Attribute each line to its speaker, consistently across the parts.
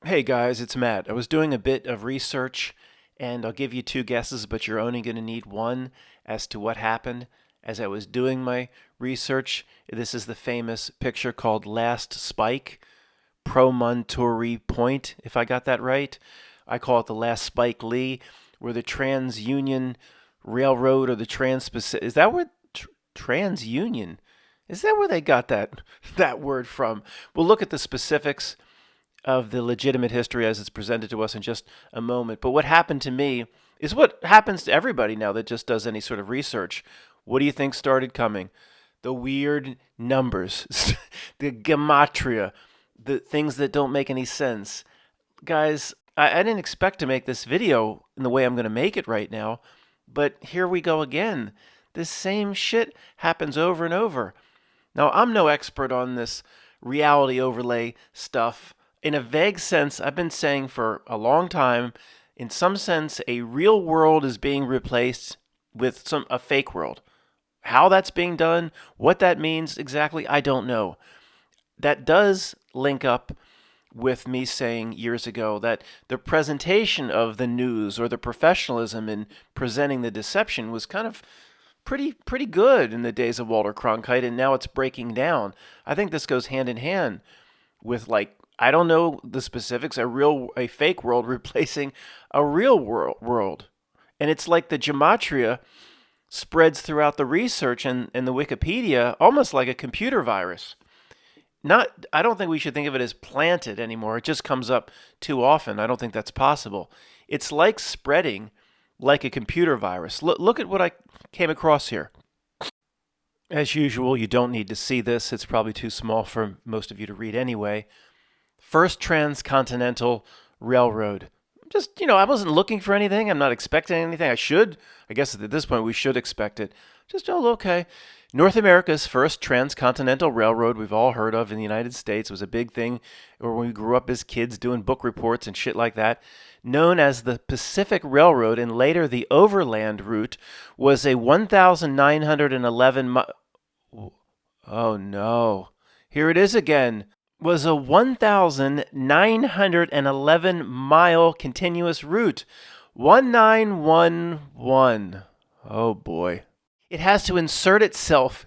Speaker 1: Hey guys, it's Matt. I was doing a bit of research and I'll give you two guesses, but you're only going to need one as to what happened as I was doing my research. This is the famous picture called Last Spike, Promontory Point, if I got that right. I call it the Last Spike Lee, where the TransUnion Railroad or the Trans-Pacific, is that where TransUnion? Is that where they got that word from? We'll look at the specifics of the legitimate history as it's presented to us in just a moment. But what happened to me is what happens to everybody now that just does any sort of research. What do you think started coming? The weird numbers, the gematria, the things that don't make any sense. Guys, I didn't expect to make this video in the way I'm going to make it right now, but here we go again. This same shit happens over and over. Now, I'm no expert on this reality overlay stuff. In a vague sense, I've been saying for a long time, in some sense, a real world is being replaced with a fake world. How that's being done, what that means exactly, I don't know. That does link up with me saying years ago that the presentation of the news or the professionalism in presenting the deception was kind of pretty good in the days of Walter Cronkite, and now it's breaking down. I think this goes hand in hand with, like, I don't know the specifics, a fake world replacing a real world. And it's like the gematria spreads throughout the research and the Wikipedia almost like a computer virus. I don't think we should think of it as planted anymore. It just comes up too often. I don't think that's possible. It's like spreading like a computer virus. Look at what I came across here. As usual, you don't need to see this. It's probably too small for most of you to read anyway. First Transcontinental Railroad. Just, I wasn't looking for anything. I'm not expecting anything. I guess at this point we should expect it. Just, okay. North America's first transcontinental railroad we've all heard of in the United States was a big thing when we grew up as kids doing book reports and shit like that. Known as the Pacific Railroad and later the Overland Route, was a 1,911 Oh no. Here it is again. Was a 1,911 mile continuous route. 1911. Oh boy. It has to insert itself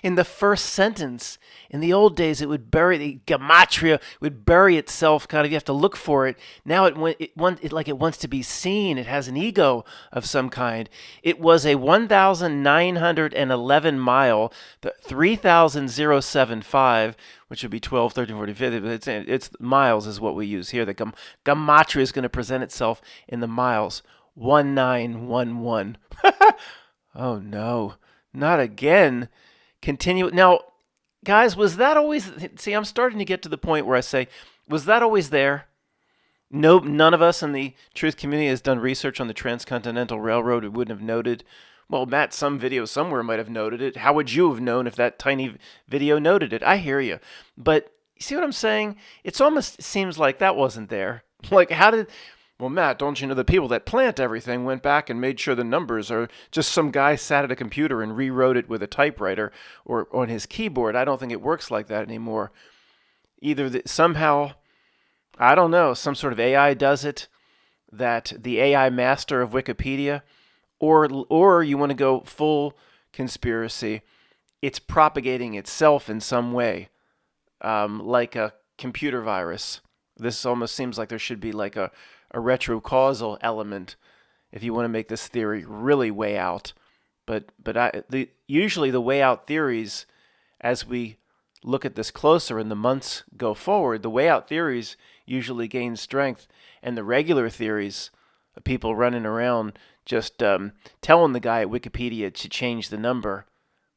Speaker 1: in the first sentence. In the old days, it would bury the gematria would bury itself. Kind of, you have to look for it. Now it wants to be seen. It has an ego of some kind. It was a 1,911 mile, 3,075, which would be 12, 13, 14, 15. It's miles is what we use here. The gematria is going to present itself in the miles. 1911. Oh no, not again. Continue. Now, guys, was that always. See, I'm starting to get to the point where I say, was that always there? Nope, none of us in the truth community has done research on the Transcontinental Railroad. We wouldn't have noted. Well, Matt, some video somewhere might have noted it. How would you have known if that tiny video noted it? I hear you. But you see what I'm saying? It almost seems like that wasn't there. Like, well, Matt, don't you know the people that plant everything went back and made sure the numbers are just some guy sat at a computer and rewrote it with a typewriter or on his keyboard? I don't think it works like that anymore. Either somehow, I don't know, some sort of AI does it, that the AI master of Wikipedia, or you want to go full conspiracy, it's propagating itself in some way, like a computer virus. This almost seems like there should be like a retrocausal element if you want to make this theory really way out. But usually the way out theories, as we look at this closer and the months go forward, the way out theories usually gain strength, and the regular theories of people running around just telling the guy at Wikipedia to change the number.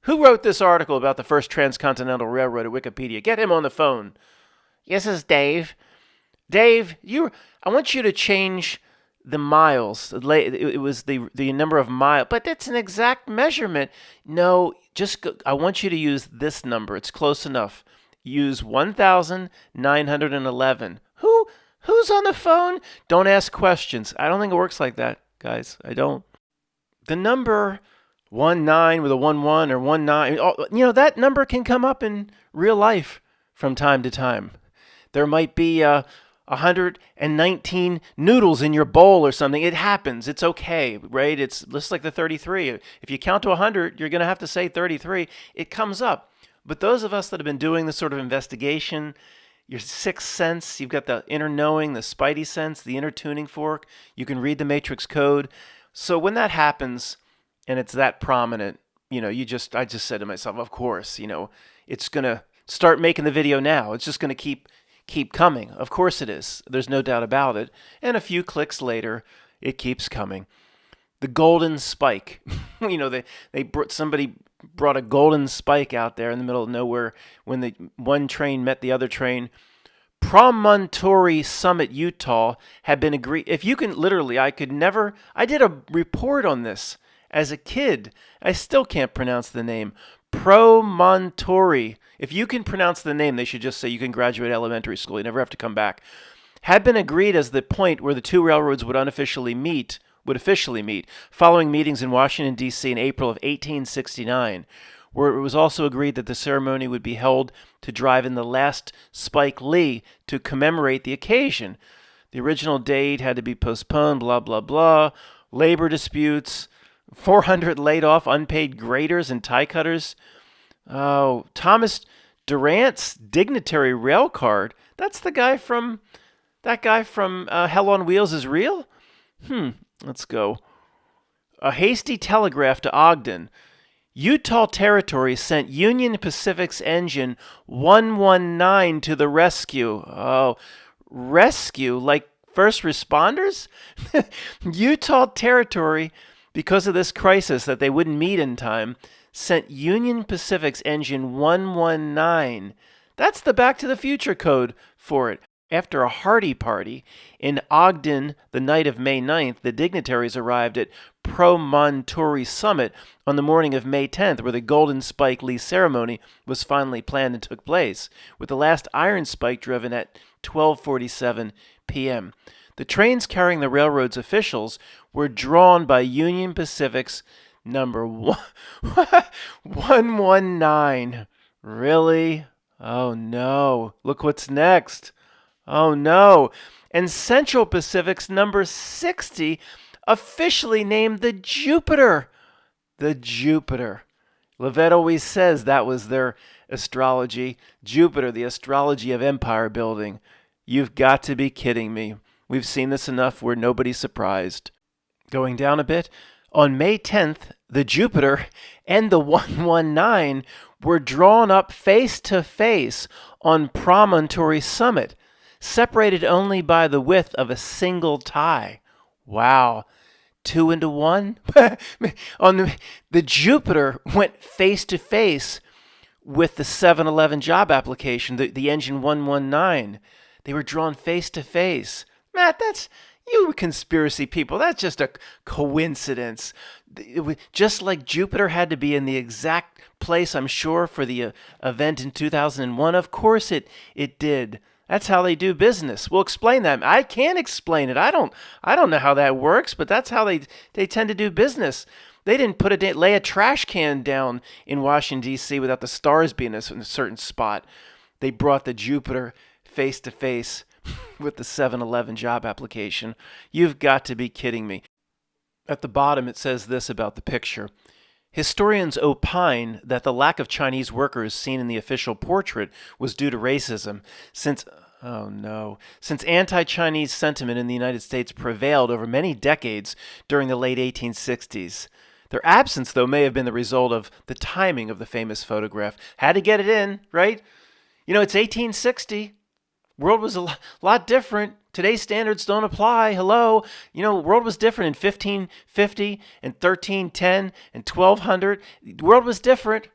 Speaker 1: Who wrote this article about the first transcontinental railroad at Wikipedia? Get him on the phone. Yes, it's Dave. Dave, I want you to change the miles. It was the number of miles, but it's an exact measurement. No, I want you to use this number. It's close enough. Use 1,911. Who's on the phone? Don't ask questions. I don't think it works like that, guys. I don't. The number 19 with a 11 or 19, that number can come up in real life from time to time. There might be a 119 noodles in your bowl or something. It happens. It's okay, right? It's just like the 33. If you count to 100, you're going to have to say 33. It comes up. But those of us that have been doing this sort of investigation, your sixth sense, you've got the inner knowing, the spidey sense, the inner tuning fork. You can read the matrix code. So when that happens and it's that prominent, I just said to myself, of course, it's going to start making the video now. It's just going to keep coming. Of course it is. There's no doubt about it. And a few clicks later, it keeps coming. The golden spike. Somebody brought a golden spike out there in the middle of nowhere when the one train met the other train. Promontory Summit, Utah had been agreed. If you can literally, I did a report on this as a kid. I still can't pronounce the name. Promontory. If you can pronounce the name, they should just say you can graduate elementary school. You never have to come back. Had been agreed as the point where the two railroads would officially meet, following meetings in Washington, D.C. in April of 1869, where it was also agreed that the ceremony would be held to drive in the last Spike Lee to commemorate the occasion. The original date had to be postponed, blah, blah, blah. Labor disputes, 400 laid off unpaid graders and tie cutters. Oh, Thomas Durant's dignitary rail card. That's the guy from Hell on Wheels is real? Let's go. A hasty telegraph to Ogden. Utah Territory sent Union Pacific's engine 119 to the rescue. Oh, rescue? Like first responders? Utah Territory, because of this crisis that they wouldn't meet in time, sent Union Pacific's engine 119. That's the Back to the Future code for it. After a hearty party in Ogden the night of May 9th, the dignitaries arrived at Promontory Summit on the morning of May 10th, where the Golden Spike Lee ceremony was finally planned and took place, with the last iron spike driven at 12:47 p.m. The trains carrying the railroad's officials were drawn by Union Pacific's number 119. Really? Oh no. Look what's next. Oh no. And Central Pacific's number 60, officially named the Jupiter. The Jupiter. Levet always says that was their astrology. Jupiter, the astrology of empire building. You've got to be kidding me. We've seen this enough where nobody's surprised. Going down a bit, on May 10th, the Jupiter and the 119 were drawn up face to face on Promontory Summit, separated only by the width of a single tie. Wow. 2 into 1? The Jupiter went face to face with the 7-Eleven job application, the engine 119. They were drawn face to face. Matt, that's you conspiracy people. That's just a coincidence. Just like Jupiter had to be in the exact place, I'm sure, for the event in 2001. Of course it did. That's how they do business. We'll explain that. I can't explain it. I don't know how that works, but that's how they tend to do business. They didn't lay a trash can down in Washington, D.C. without the stars being in a certain spot. They brought the Jupiter face to face with the 7-Eleven job application. You've got to be kidding me. At the bottom, it says this about the picture. Historians opine that the lack of Chinese workers seen in the official portrait was due to racism, since anti-Chinese sentiment in the United States prevailed over many decades during the late 1860s. Their absence, though, may have been the result of the timing of the famous photograph. Had to get it in, right? It's 1860. World was a lot different. Today's standards don't apply. Hello. The world was different in 1550 and 1310 and 1200. The world was different.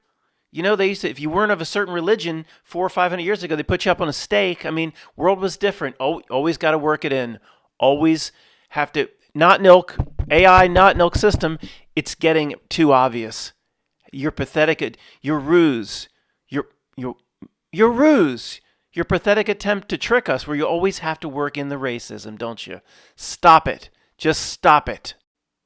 Speaker 1: They used to, if you weren't of a certain religion 400 or 500 years ago, they put you up on a stake. World was different. Always got to work it in. Always have to, not milk, AI, not milk system. It's getting too obvious. You're pathetic. Your ruse. Your ruse. Your pathetic attempt to trick us where you always have to work in the racism, don't you? Stop it. Just stop it.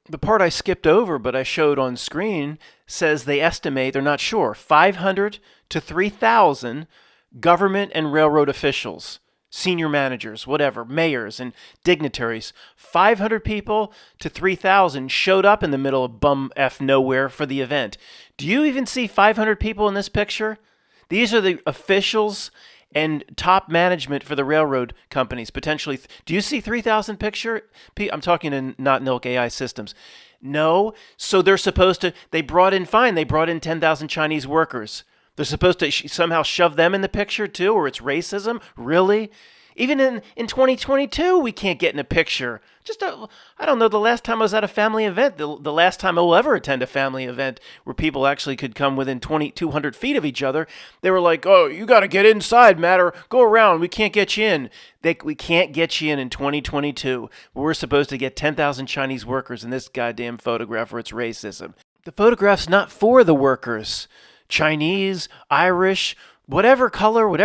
Speaker 1: The part I skipped over but I showed on screen says they estimate, they're not sure, 500 to 3,000 government and railroad officials senior managers, whatever, mayors and dignitaries. 500 people to 3,000 showed up in the middle of bum F nowhere for the event. Do you even see 500 people in this picture? These are the officials and top management for the railroad companies, potentially. Do you see 3,000 picture? I'm talking in not Nilk AI systems. No. So they're supposed to, they brought in 10,000 Chinese workers. They're supposed to somehow shove them in the picture too, or it's racism? Really? Even in 2022, we can't get in a picture. I don't know, the last time I was at a family event, the last time I will ever attend a family event where people actually could come within 200 feet of each other, they were like, oh, you got to get inside, Matt, or go around. We can't get you in. We can't get you in 2022. We're supposed to get 10,000 Chinese workers in this goddamn photograph where it's racism. The photograph's not for the workers. Chinese, Irish, whatever color,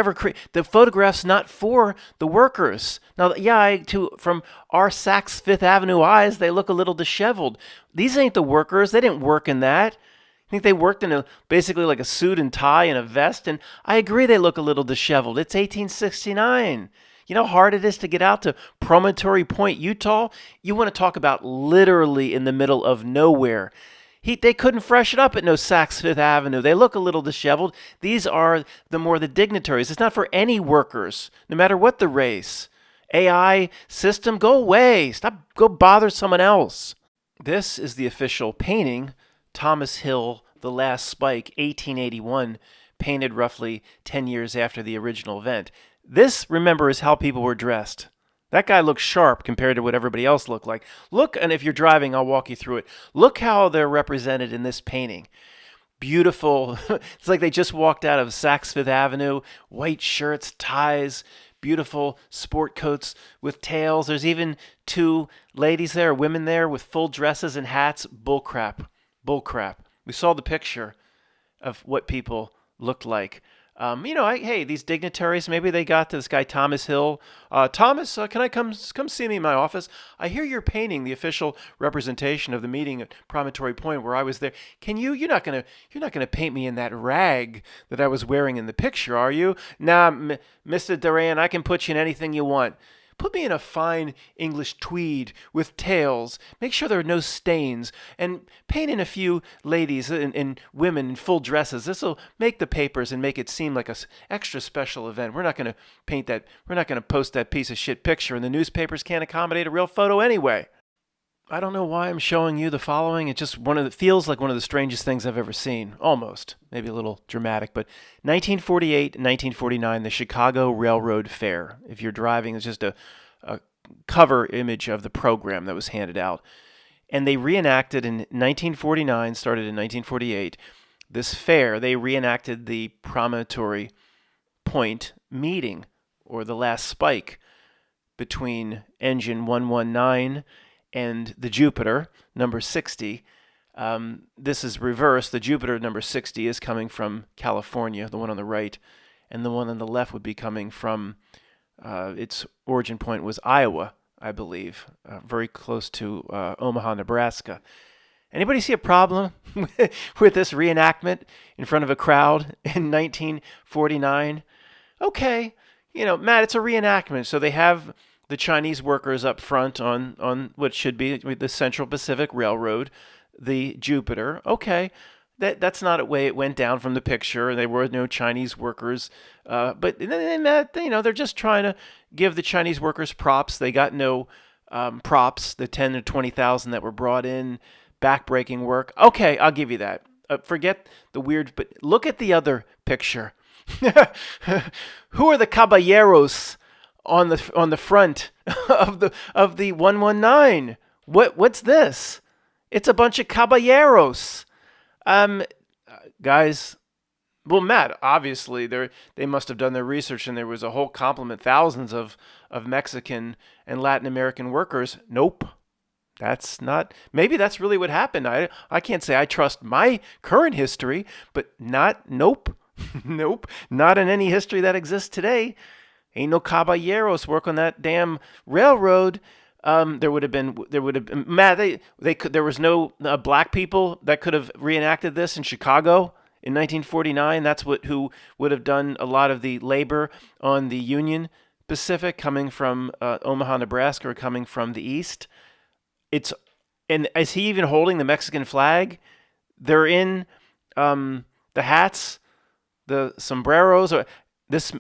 Speaker 1: the photograph's not for the workers. Now, yeah, from our Saks Fifth Avenue eyes, they look a little disheveled. These ain't the workers. They didn't work in that. I think they worked in basically like a suit and tie and a vest, and I agree they look a little disheveled. It's 1869. You know how hard it is to get out to Promontory Point, Utah? You want to talk about literally in the middle of nowhere. They couldn't freshen up at no Saks Fifth Avenue. They look a little disheveled. These are the dignitaries. It's not for any workers, no matter what the race. AI system, go away. Go bother someone else. This is the official painting. Thomas Hill, The Last Spike, 1881, painted roughly 10 years after the original event. This, remember, is how people were dressed. That guy looks sharp compared to what everybody else looked like. Look, and if you're driving, I'll walk you through it. Look how they're represented in this painting. Beautiful. It's like they just walked out of Saks Fifth Avenue. White shirts, ties, beautiful sport coats with tails. There's even two ladies there, women there with full dresses and hats. Bullcrap. Bullcrap. We saw the picture of what people looked like. Hey, these dignitaries, maybe they got to this guy Thomas Hill. Thomas, can I come see me in my office? I hear you're painting the official representation of the meeting at Promontory Point where I was there. You're not gonna paint me in that rag that I was wearing in the picture, are you? Nah, Mr. Duran, I can put you in anything you want. Put me in a fine English tweed with tails. Make sure there are no stains. And paint in a few ladies and women in full dresses. This will make the papers and make it seem like an extra special event. We're not going to paint that. We're not going to post that piece of shit picture. And the newspapers can't accommodate a real photo anyway. I don't know why I'm showing you the following. It just feels like one of the strangest things I've ever seen. Almost. Maybe a little dramatic. But 1948 and 1949, the Chicago Railroad Fair. If you're driving, it's just a cover image of the program that was handed out. And they reenacted in 1949, started in 1948, this fair. They reenacted the Promontory Point meeting, or the last spike, between engine 119 and the Jupiter, number 60. This is reversed. The Jupiter, number 60, is coming from California, the one on the right, and the one on the left would be coming from, its origin point was Iowa, I believe, very close to Omaha, Nebraska. Anybody see a problem with this reenactment in front of a crowd in 1949? Okay, Matt, it's a reenactment, so they have the Chinese workers up front on what should be the Central Pacific Railroad, the Jupiter. Okay, that's not the way it went down from the picture. There were no Chinese workers, but they're just trying to give the Chinese workers props. They got no props. The 10 to 20,000 that were brought in, backbreaking work. Okay, I'll give you that. Forget the weird, but look at the other picture. Who are the caballeros on the front of the 119? What's this? It's a bunch of caballeros. Guys, well, Matt, obviously they must have done their research and there was a whole complement, thousands of Mexican and Latin American workers. Nope. Maybe that's really what happened. I can't say I trust my current history, but nope. Nope. Not in any history that exists today. Ain't no caballeros work on that damn railroad. There would have been Matt. There was no black people that could have reenacted this in Chicago in 1949. That's who would have done a lot of the labor on the Union Pacific coming from Omaha, Nebraska, or coming from the east. And is he even holding the Mexican flag? They're in the hats, the sombreros. Or this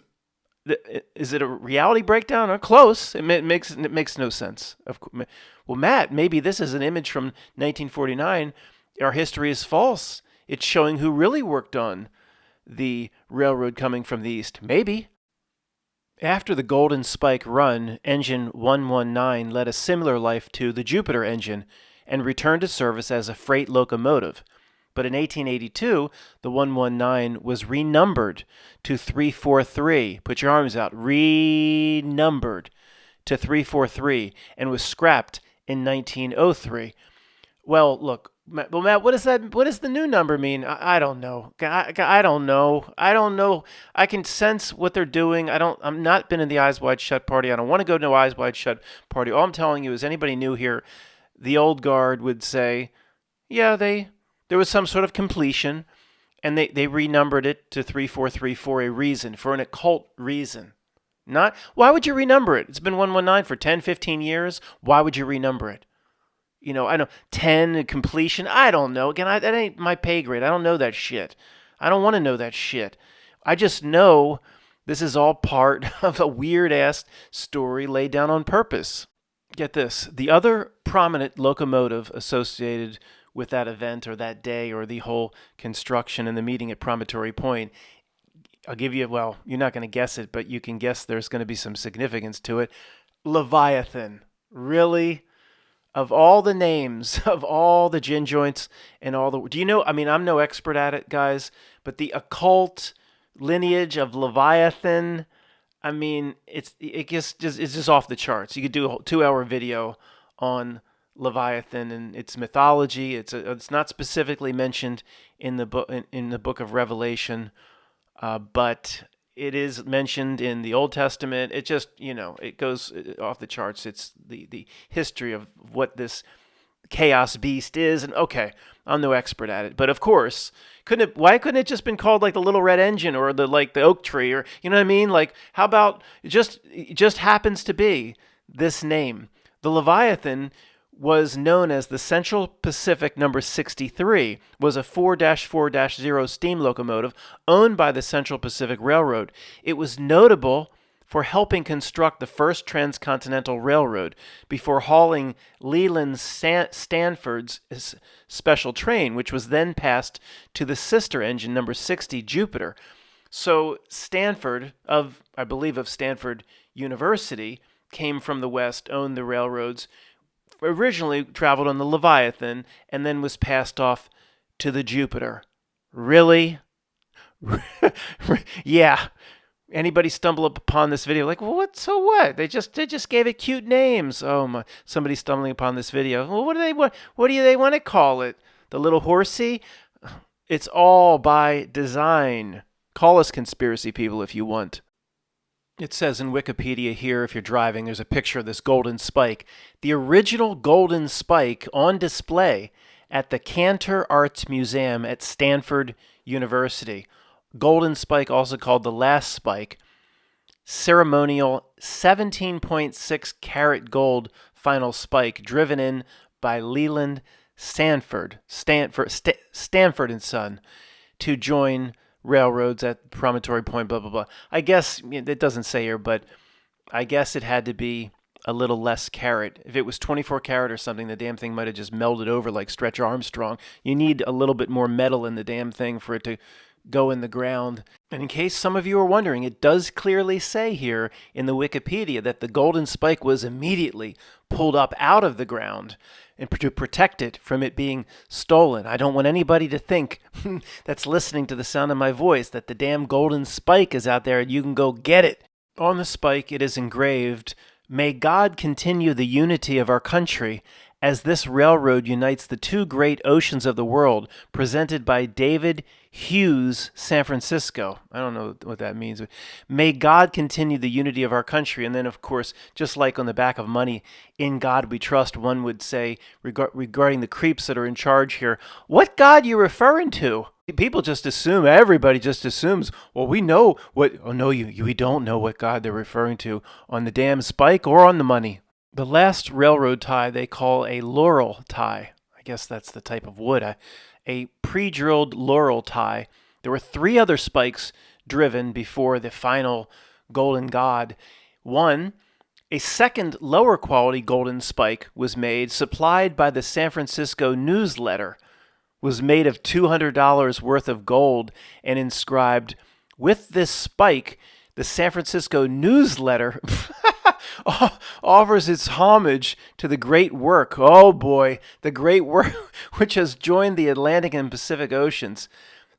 Speaker 1: is it a reality breakdown? Or close. It makes no sense. Well, Matt, maybe this is an image from 1949. Our history is false. It's showing who really worked on the railroad coming from the east. Maybe. After the Golden Spike run, engine 119 led a similar life to the Jupiter engine and returned to service as a freight locomotive. But in 1882, the 119 was renumbered to 343. Put your arms out. Renumbered to 343 and was scrapped in 1903. Well, look, Matt, what does that? What does the new number mean? I don't know. I don't know. I don't know. I can sense what they're doing. I'm not been in the Eyes Wide Shut party. I don't want to go to an Eyes Wide Shut party. All I'm telling you is anybody new here, the old guard would say, yeah, there was some sort of completion, and they renumbered it to 3434 for a reason, for an occult reason. Not why would you renumber it? It's been 119 for 10, 15 years. Why would you renumber it? I know 10 completion. I don't know. Again, that ain't my pay grade. I don't know that shit. I don't want to know that shit. I just know this is all part of a weird-ass story laid down on purpose. Get this. The other prominent locomotive associated with that event or that day or the whole construction and the meeting at Promontory Point, I'll give you, well, you're not going to guess it, but you can guess there's going to be some significance to it. Leviathan. Really? Of all the names, of all the gin joints and all the... Do you know... I mean, I'm no expert at it, guys, but the occult lineage of Leviathan, I mean, it's just off the charts. You could do a 2-hour video on Leviathan and its mythology. It's not specifically mentioned in the book of Revelation, but it is mentioned in the Old Testament. It just, it goes off the charts. It's the history of what this chaos beast is. And okay, I'm no expert at it, but of course, why couldn't it just been called like the Little Red Engine or the oak tree, or you know what I mean? Like, how about it just happens to be this name? The Leviathan was known as the Central Pacific number 63, was a 4-4-0 steam locomotive owned by the Central Pacific Railroad. It was notable for helping construct the first Transcontinental Railroad before hauling Leland Stanford's special train, which was then passed to the sister engine number 60 Jupiter. So Stanford, I believe of Stanford University, came from the west, owned the railroads, originally traveled on the Leviathan, and then was passed off to the Jupiter. Really? Yeah. Anybody stumble upon this video like, well, what? So what? They just gave it cute names. Oh my! Somebody stumbling upon this video. Well, what do they want to call it? The little horsey? It's all by design. Call us conspiracy people if you want. It says in Wikipedia here, if you're driving, there's a picture of this golden spike. The original golden spike on display at the Cantor Arts Museum at Stanford University. Golden spike, also called the last spike. Ceremonial 17.6 karat gold final spike driven in by Leland Stanford and Son to join railroads at Promontory Point, blah, blah, blah. I guess, it doesn't say here, but I guess it had to be a little less carat. If it was 24 karat or something, the damn thing might have just melded over like Stretch Armstrong. You need a little bit more metal in the damn thing for it to go in the ground. And in case some of you are wondering, it does clearly say here in the Wikipedia that the golden spike was immediately pulled up out of the ground and to protect it from it being stolen. I don't want anybody to think that's listening to the sound of my voice that the damn golden spike is out there and you can go get it. On the spike, it is engraved, "May God continue the unity of our country as this railroad unites the two great oceans of the world, presented by David Hughes, San Francisco. I don't know what that means. May God continue the unity of our country. And then, of course, just like on the back of money, in God we trust, one would say regarding the creeps that are in charge here, what God you referring to? People just assume, everybody just assumes, well, we know what, oh no, we don't know what God they're referring to on the damn spike or on the money. The last railroad tie they call a laurel tie. I guess that's the type of wood. A pre-drilled laurel tie. There were 3 other spikes driven before the final golden god. One, a second lower quality golden spike was made, supplied by the San Francisco Newsletter, was made of $200 worth of gold and inscribed, with this spike, the San Francisco Newsletter offers its homage to the great work, oh boy, the great work which has joined the Atlantic and Pacific Oceans.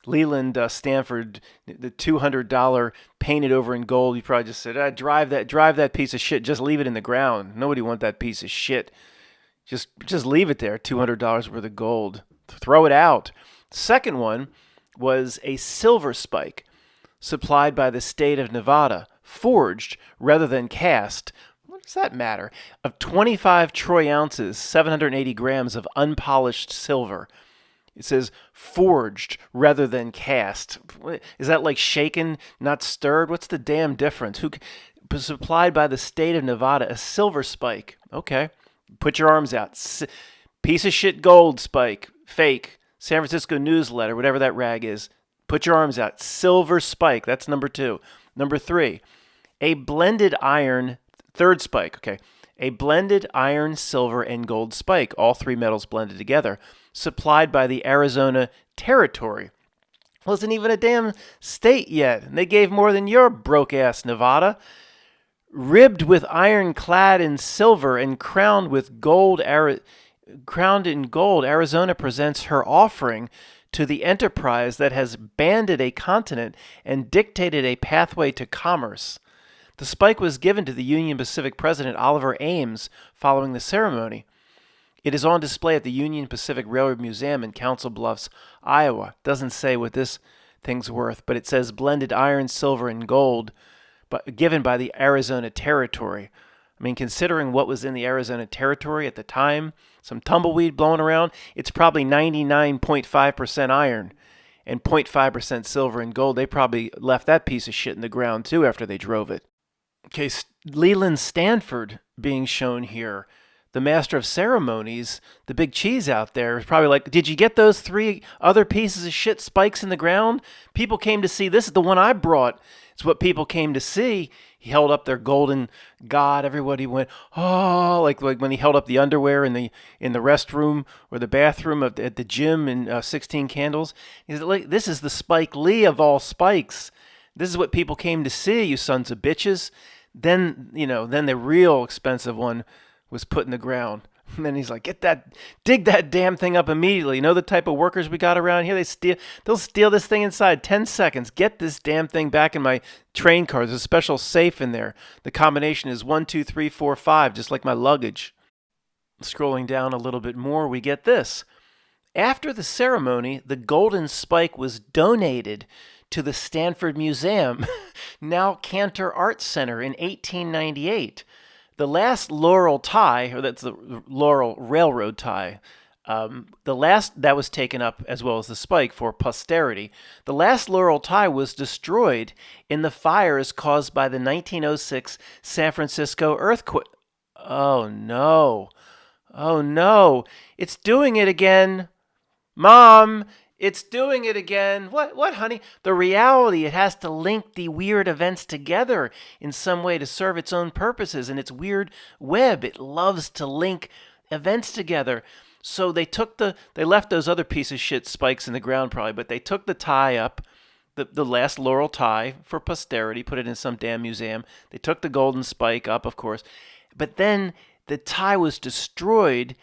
Speaker 1: Leland Stanford, the $200 painted over in gold. You probably just said, drive that piece of shit. Just leave it in the ground. Nobody want that piece of shit. Just leave it there. $200 worth of gold. Throw it out. Second one was a silver spike supplied by the state of Nevada, forged rather than cast. What does that matter? Of 25 troy ounces, 780 grams of unpolished silver. It says forged rather than cast. Is that like shaken, not stirred? What's the damn difference? Supplied by the state of Nevada, a silver spike. Okay. Put your arms out. Piece of shit gold spike. Fake. San Francisco Newsletter, whatever that rag is. Put your arms out. Silver spike. That's number 2. Number 3, a blended iron, third spike. Okay. A blended iron, silver, and gold spike. All 3 metals blended together. Supplied by the Arizona Territory. Wasn't even a damn state yet. And they gave more than your broke-ass Nevada. Ribbed with iron clad in silver and crowned in gold, Arizona presents her offering to the enterprise that has banded a continent and dictated a pathway to commerce. The spike was given to the Union Pacific President Oliver Ames following the ceremony. It is on display at the Union Pacific Railroad Museum in Council Bluffs, Iowa. Doesn't say what this thing's worth, but it says blended iron, silver, and gold, but given by the Arizona Territory. I mean, considering what was in the Arizona Territory at the time, some tumbleweed blowing around, it's probably 99.5% iron and 0.5% silver and gold. They probably left that piece of shit in the ground too after they drove it. Okay, Leland Stanford being shown here. The master of ceremonies, the big cheese out there, is probably like, did you get those 3 other pieces of shit spikes in the ground? People came to see. This is the one I brought. It's what people came to see. He held up their golden god. Everybody went, oh, like when he held up the underwear in the restroom or the bathroom at the gym in 16 Candles. He's like, this is the Spike Lee of all spikes. This is what people came to see, you sons of bitches. Then the real expensive one was put in the ground. And then he's like, dig that damn thing up immediately. You know the type of workers we got around here? They'll steal this thing inside 10 seconds. Get this damn thing back in my train car. There's a special safe in there. The combination is 1, 2, 3, 4, 5, just like my luggage. Scrolling down a little bit more, we get this. After the ceremony, the golden spike was donated to the Stanford Museum, now Cantor Art Center, in 1898. The last laurel tie, or that's the laurel railroad tie, the last that was taken up, as well as the spike, for posterity. The last laurel tie was destroyed in the fires caused by the 1906 San Francisco earthquake. Oh no. Oh no. It's doing it again. Mom, it's doing it again. What, honey? The reality, it has to link the weird events together in some way to serve its own purposes. And its weird web, it loves to link events together. So they left those other piece of shit spikes in the ground probably, but they took the tie up, the last laurel tie for posterity, put it in some damn museum. They took the golden spike up, of course. But then the tie was destroyed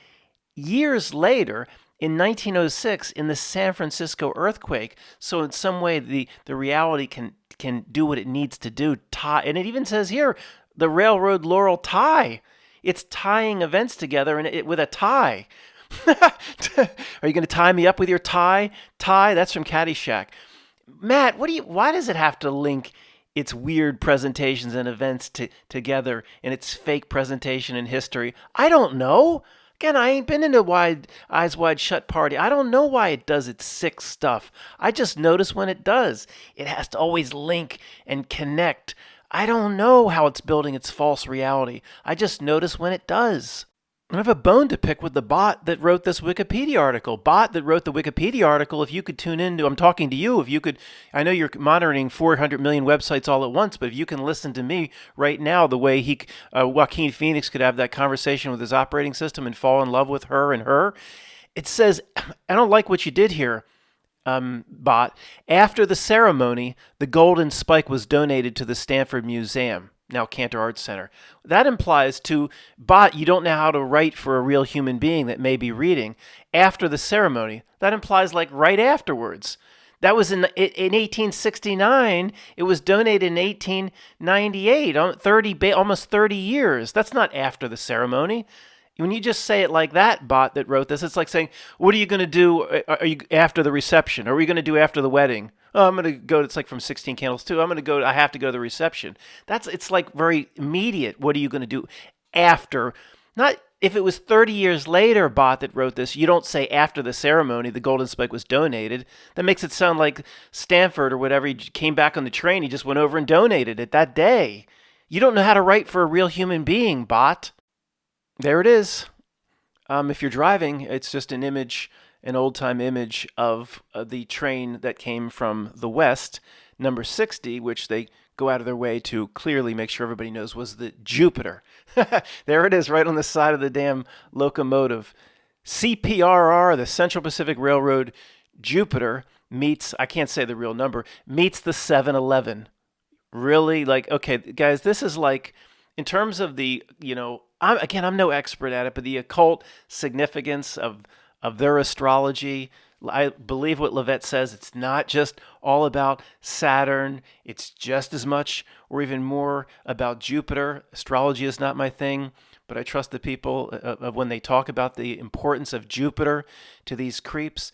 Speaker 1: years later, in 1906, in the San Francisco earthquake. So in some way, the reality can do what it needs to do. Tie, and it even says here, the railroad laurel tie. It's tying events together with a tie. Are you going to tie me up with your tie? Tie? That's from Caddyshack. Matt, why does it have to link its weird presentations and events together in its fake presentation in history? I don't know. Again, I ain't been in a eyes wide shut party. I don't know why it does its sick stuff. I just notice when it does. It has to always link and connect. I don't know how it's building its false reality. I just notice when it does. I have a bone to pick with the bot that wrote this Wikipedia article. Bot that wrote the Wikipedia article, if you could tune into, I'm talking to you, if you could, I know you're monitoring 400 million websites all at once, but if you can listen to me right now, the way Joaquin Phoenix could have that conversation with his operating system and fall in love with her and her. It says, I don't like what you did here, bot. After the ceremony, the golden spike was donated to the Stanford Museum, now Cantor Arts Center. That implies to bot, you don't know how to write for a real human being that may be reading after the ceremony. That implies like right afterwards. That was in 1869. It was donated in 1898, almost 30 years. That's not after the ceremony. When you just say it like that, bot that wrote this, it's like saying, what are you going to do are you after the reception? Or are we going to do after the wedding? Oh, I'm going to go, it's like from 16 Candles too. I have to go to the reception. It's like very immediate. What are you going to do after? Not if it was 30 years later, bot that wrote this, you don't say after the ceremony, the golden spike was donated. That makes it sound like Stanford or whatever, he came back on the train, he just went over and donated it that day. You don't know how to write for a real human being, bot. There it is. If you're driving, it's just an image, an old-time image of the train that came from the west, number 60, which they go out of their way to clearly make sure everybody knows was the Jupiter. There it is, right on the side of the damn locomotive. CPRR, the Central Pacific Railroad Jupiter, meets, I can't say the real number, meets the 711. Really? Like, okay, guys, this is like, in terms of the, I'm no expert at it, but the occult significance of their astrology, I believe what Leviathan says. It's not just all about Saturn. It's just as much or even more about Jupiter. Astrology is not my thing, but I trust the people when they talk about the importance of Jupiter to these creeps.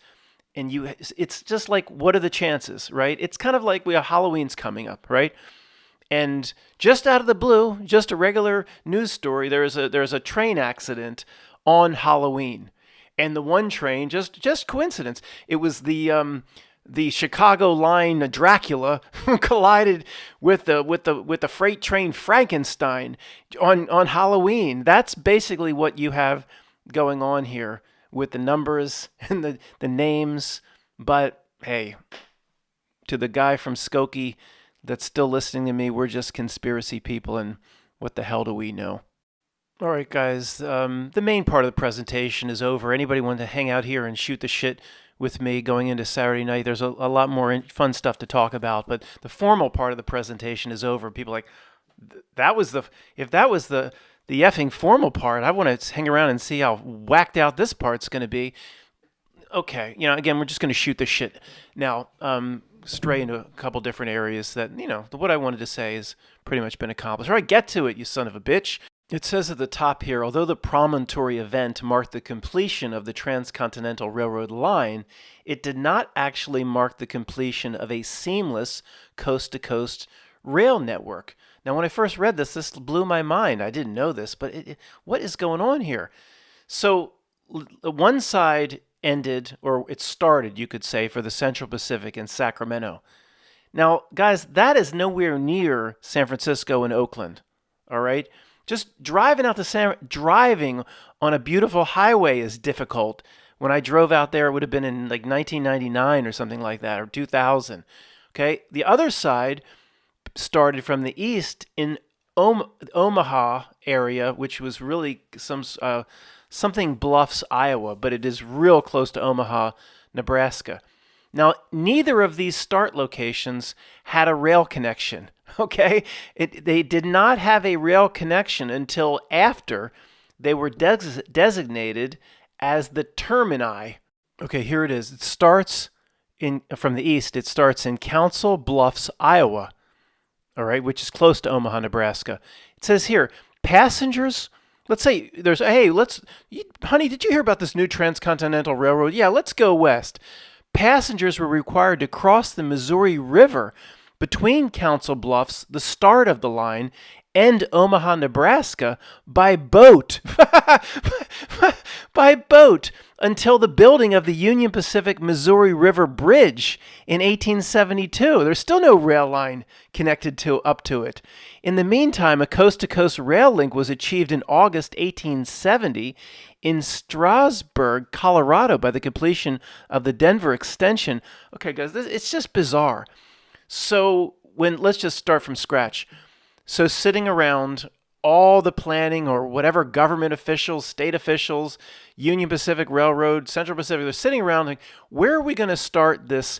Speaker 1: And it's just like, what are the chances, right? It's kind of like Halloween's coming up, right? And just out of the blue, just a regular news story, there's a train accident on Halloween. And the one train, just coincidence, it was the Chicago line Dracula collided with the freight train Frankenstein on Halloween. That's basically what you have going on here with the numbers and the names. But hey, to the guy from Skokie that's still listening to me, we're just conspiracy people, and what the hell do we know? All right, guys, the main part of the presentation is over. Anybody want to hang out here and shoot the shit with me going into Saturday night? There's a lot more fun stuff to talk about, but the formal part of the presentation is over. People are like, if that was the effing formal part, I want to hang around and see how whacked out this part's going to be. Okay, again, we're just going to shoot the shit. Now, stray into a couple different areas that, what I wanted to say has pretty much been accomplished. All right, get to it, you son of a bitch. It says at the top here, although the Promontory event marked the completion of the Transcontinental Railroad line, it did not actually mark the completion of a seamless coast-to-coast rail network. Now, when I first read this blew my mind. I didn't know this, but what is going on here? So, one side ended, or it started, you could say, for the Central Pacific in Sacramento. Now, guys, that is nowhere near San Francisco and Oakland, all right? Just driving on a beautiful highway is difficult. When I drove out there, it would have been in like 1999 or something like that, or 2000. Okay, the other side started from the east in Omaha area, which was really something Bluffs, Iowa, but it is real close to Omaha, Nebraska. Now, neither of these start locations had a rail connection. Okay, they did not have a rail connection until after they were designated as the termini. Okay, here it is. It starts from the east. It starts in Council Bluffs, Iowa. All right, which is close to Omaha, Nebraska. It says here, passengers Let's say there's, hey, honey, did you hear about this new Transcontinental Railroad? Yeah, let's go west. Passengers were required to cross the Missouri River between Council Bluffs, the start of the line, and Omaha, Nebraska by boat. By boat until the building of the Union Pacific Missouri River Bridge in 1872. There's still no rail line connected up to it. In the meantime, a coast-to-coast rail link was achieved in August 1870 in Strasburg, Colorado, by the completion of the Denver extension. Okay, guys, it's just bizarre. So let's just start from scratch. So sitting around, all the planning or whatever government officials, state officials, Union Pacific Railroad, Central Pacific, they're sitting around like, where are we going to start this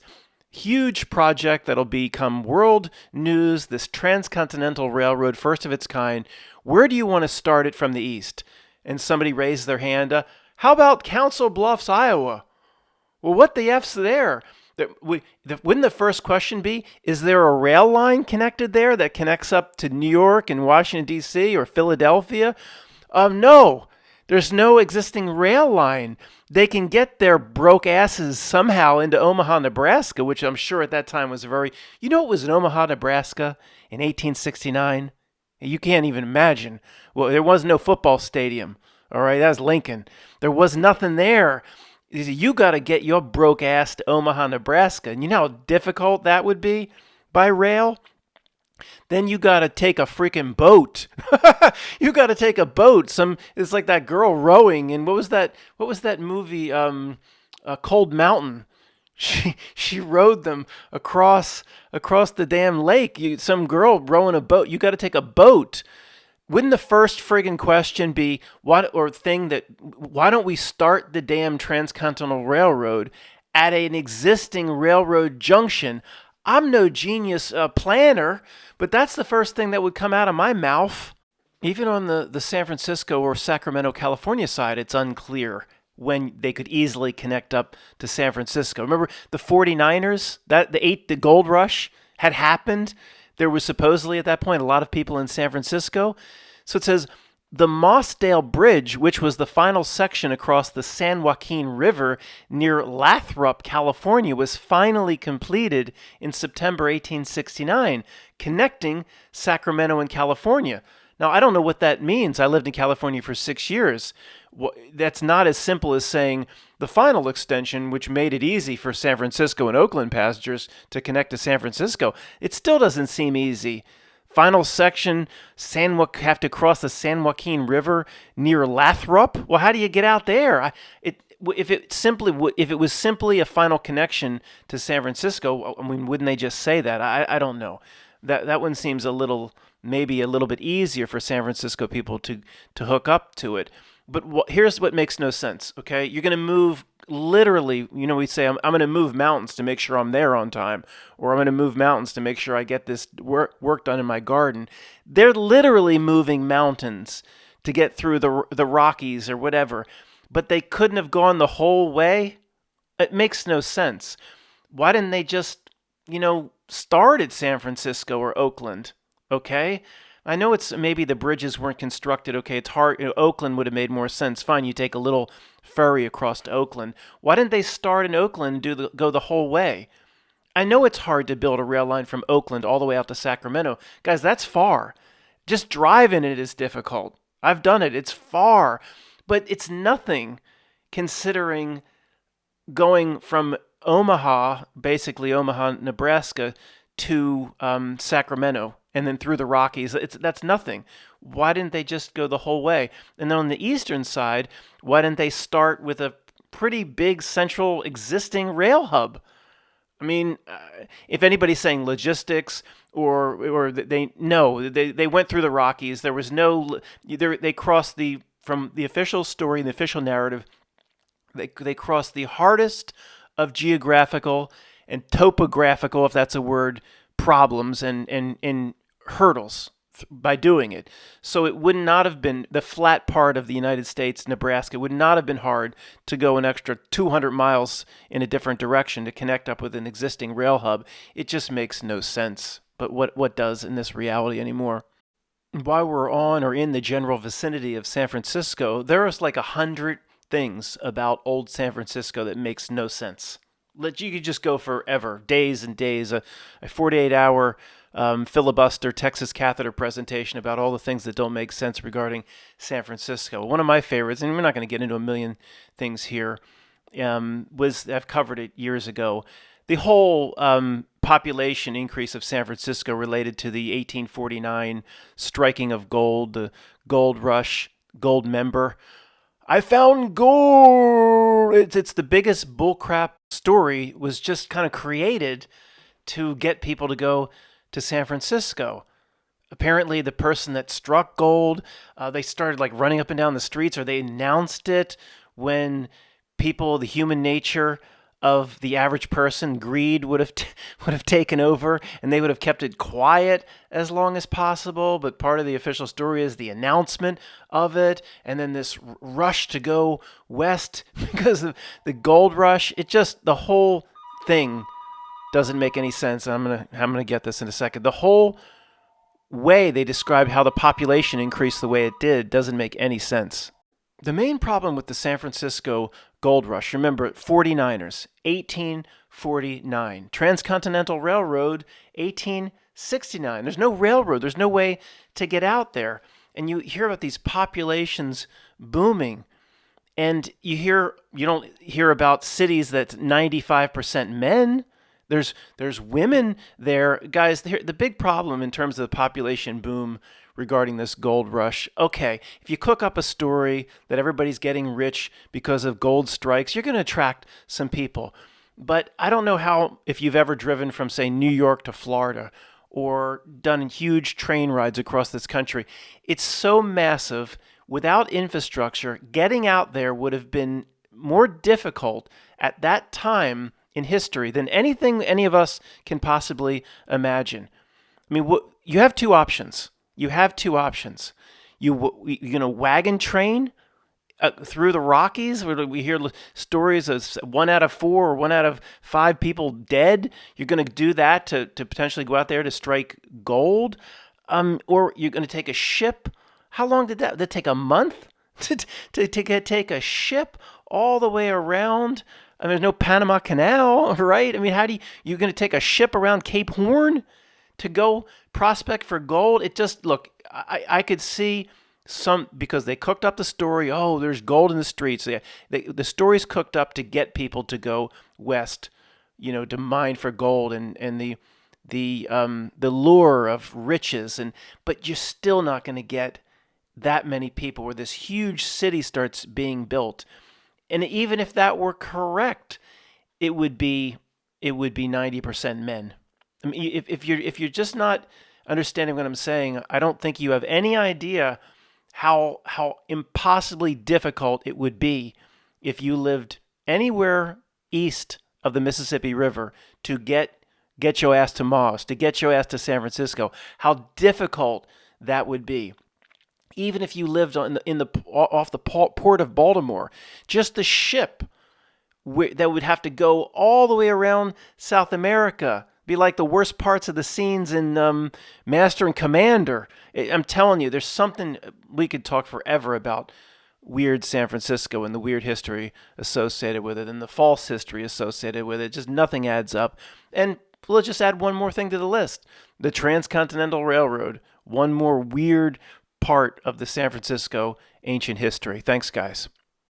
Speaker 1: huge project that'll become world news, this transcontinental railroad, first of its kind? Where do you want to start it from the east? And somebody raised their hand. How about Council Bluffs, Iowa? Well, what the F's there? Wouldn't the first question be, is there a rail line connected there that connects up to New York and Washington, D.C. or Philadelphia? No, there's no existing rail line. They can get their broke asses somehow into Omaha, Nebraska, which I'm sure at that time was it was in Omaha, Nebraska in 1869? You can't even imagine. Well, there was no football stadium. All right, that was Lincoln. There was nothing there. You got to get your broke ass to Omaha, Nebraska. And you know how difficult that would be by rail? Then you got to take a freaking boat. You got to take a boat. It's like that girl rowing. And what was that movie? Cold Mountain. She rowed them across the damn lake. Some girl rowing a boat. You got to take a boat. Wouldn't the first friggin' question be, why don't we start the damn Transcontinental Railroad at an existing railroad junction? I'm no genius planner, but that's the first thing that would come out of my mouth. Even on the San Francisco or Sacramento, California side, it's unclear when they could easily connect up to San Francisco. Remember the 49ers, the gold rush had happened. There was supposedly at that point a lot of people in San Francisco. So it says, the Mossdale Bridge, which was the final section across the San Joaquin River near Lathrop, California, was finally completed in September 1869, connecting Sacramento and California. Now, I don't know what that means. I lived in California for 6 years. That's not as simple as saying the final extension, which made it easy for San Francisco and Oakland passengers to connect to San Francisco. It still doesn't seem easy. Final section, have to cross the San Joaquin River near Lathrop. Well, how do you get out there? If it was simply a final connection to San Francisco, I mean, wouldn't they just say that? I don't know. That one seems maybe a little bit easier for San Francisco people to hook up to it. But here's what makes no sense, okay? You're going to move literally, we say, I'm going to move mountains to make sure I'm there on time, or I'm going to move mountains to make sure I get this work done in my garden. They're literally moving mountains to get through the Rockies or whatever, but they couldn't have gone the whole way? It makes no sense. Why didn't they just, start at San Francisco or Oakland, okay? I know it's maybe the bridges weren't constructed. Okay, it's hard. Oakland would have made more sense. Fine, you take a little ferry across to Oakland. Why didn't they start in Oakland and go the whole way? I know it's hard to build a rail line from Oakland all the way out to Sacramento. Guys, that's far. Just driving it is difficult. I've done it. It's far. But it's nothing considering going from basically Omaha, Nebraska, to Sacramento, and then through the Rockies. That's nothing. Why didn't they just go the whole way? And then on the eastern side, why didn't they start with a pretty big central existing rail hub? I mean, if anybody's saying logistics or they went through the Rockies. There was they crossed from the official story, the official narrative, they crossed the hardest of geographical and topographical, if that's a word, problems and hurdles by doing it. So it would not have been the flat part of the United States, Nebraska, would not have been hard to go an extra 200 miles in a different direction to connect up with an existing rail hub. It just makes no sense. But what does in this reality anymore? while we're on or in the general vicinity of San Francisco, there is like 100 things about old San Francisco that makes no sense. You could just go forever, days and days, a 48-hour filibuster Texas catheter presentation about all the things that don't make sense regarding San Francisco. One of my favorites, and we're not going to get into a million things here, was I've covered it years ago. The whole population increase of San Francisco related to the 1849 striking of gold, the gold rush, gold member. I found gold. It's the biggest bullcrap story. Was just kind of created to get people to go to San Francisco. Apparently, the person that struck gold, they started like running up and down the streets, or they announced it when people, the human nature of the average person, greed would have taken over, and they would have kept it quiet as long as possible. But part of the official story is the announcement of it, and then this rush to go west because of the gold rush. It just, the whole thing doesn't make any sense. I'm gonna get this in a second. The whole way they described how the population increased the way it did doesn't make any sense. The main problem with the San Francisco gold rush, remember, 49ers, 1849. Transcontinental Railroad, 1869. There's no railroad. There's no way to get out there. And you hear about these populations booming. And you don't hear about cities that's 95% men. There's women there. Guys, the big problem in terms of the population boom regarding this gold rush, okay, if you cook up a story that everybody's getting rich because of gold strikes, you're going to attract some people. But I don't know if you've ever driven from, say, New York to Florida or done huge train rides across this country. It's so massive. Without infrastructure, getting out there would have been more difficult at that time in history than anything any of us can possibly imagine. I mean, you have two options. You wagon train through the Rockies, where we hear stories of 1 out of 4 or 1 out of 5 people dead. You're going to do that to potentially go out there to strike gold, or you're going to take a ship. How long did that take? A month to take a ship all the way around? I mean, there's no Panama Canal, right? I mean, you're going to take a ship around Cape Horn to go prospect for gold? It just, look, I could see some, because they cooked up the story, oh, there's gold in the streets. The story's cooked up to get people to go west, to mine for gold and the lure of riches. But you're still not going to get that many people where this huge city starts being built. And even if that were correct, it would be 90% men. I mean, if you're just not understanding what I'm saying, I don't think you have any idea how impossibly difficult it would be if you lived anywhere east of the Mississippi River to get your ass to Moss, to get your ass to San Francisco. How difficult that would be. Even if you lived off the port of Baltimore, just the ship that would have to go all the way around South America. Be like the worst parts of the scenes in Master and Commander. I'm telling you, there's something, we could talk forever about weird San Francisco and the weird history associated with it and the false history associated with it. Just nothing adds up. And let's just add one more thing to the list. The Transcontinental Railroad. One more weird part of the San Francisco ancient history. Thanks, guys.